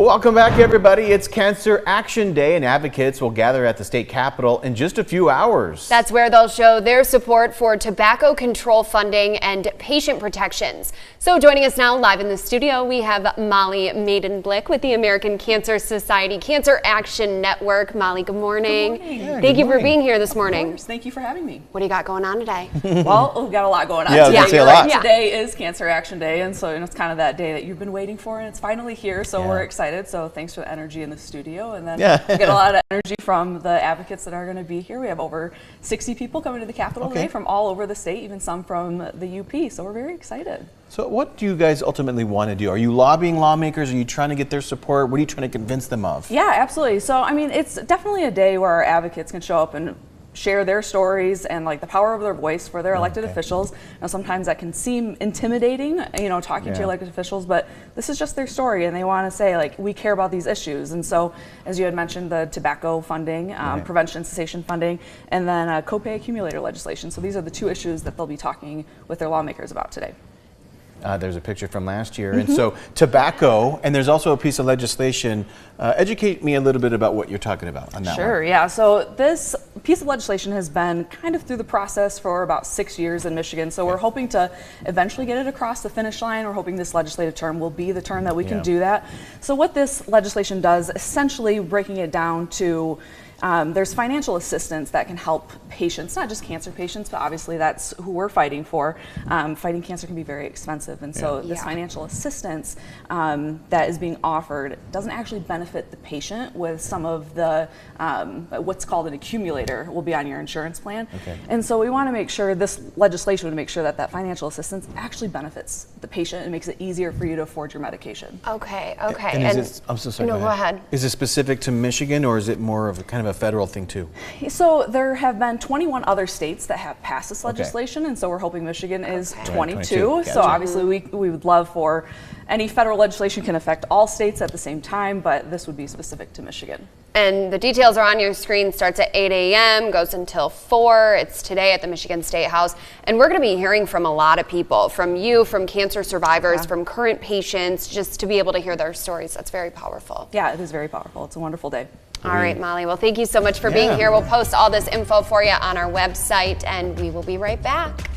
Welcome back, everybody. It's Cancer Action Day, and advocates will gather at the state capitol in just a few hours. That's where they'll show their support for tobacco control funding and patient protections. So joining us now live in the studio, we have Molly Maiden-Blick with the American Cancer Society Cancer Action Network. Molly, good morning. Good morning. Yeah, Thank you for being here this morning. Of course. Thank you for having me. What do you got going on today? Well, we've got a lot going on Yeah, today. let's say a lot. Yeah. Today is Cancer Action Day, and so it's kind of that day that you've been waiting for, and it's finally here, so we're excited. So thanks for the energy in the studio, and then we get a lot of energy from the advocates that are going to be here. We have over 60 people coming to the Capitol today from all over the state, even some from the UP, so we're very excited. So what do you guys ultimately want to do? Are you lobbying lawmakers? Are you trying to get their support? What are you trying to convince them of? Yeah, absolutely. So, I mean, it's definitely a day where our advocates can show up and share their stories and like the power of their voice for their elected officials. Now, sometimes that can seem intimidating, you know, talking to elected officials, but this is just their story, and they want to say, like, we care about these issues. And so, as you had mentioned, the tobacco funding, prevention and cessation funding, and then copay accumulator legislation. So these are the two issues that they'll be talking with their lawmakers about today. There's a picture from last year. And so tobacco, and there's also a piece of legislation. Educate me a little bit about what you're talking about on that one. Sure, yeah. So this piece of legislation has been kind of through the process for about 6 years in Michigan. So we're hoping to eventually get it across the finish line. We're hoping this legislative term will be the term that we can do that. So what this legislation does, essentially breaking it down to there's financial assistance that can help patients, not just cancer patients, but obviously that's who we're fighting for. Fighting cancer can be very expensive, and so this financial assistance that is being offered doesn't actually benefit the patient with some of the, what's called an accumulator will be on your insurance plan. And so we want to make sure, this legislation would make sure that that financial assistance actually benefits the patient and makes it easier for you to afford your medication. Okay. And is it, I'm so sorry. No, go ahead. Is it specific to Michigan, or is it more of a kind of a federal thing too? So there have been 21 other states that have passed this legislation, and so we're hoping Michigan is 22. Gotcha. So obviously we would love for any federal legislation can affect all states at the same time, but this would be specific to Michigan. And the details are on your screen. Starts at 8 a.m., goes until 4. It's today at the Michigan Statehouse. And we're going to be hearing from a lot of people, from you, from cancer survivors, from current patients, just to be able to hear their stories. That's very powerful. Yeah, it is very powerful. It's a wonderful day. All right, Molly. Well, thank you so much for being here. We'll post all this info for you on our website, and we will be right back.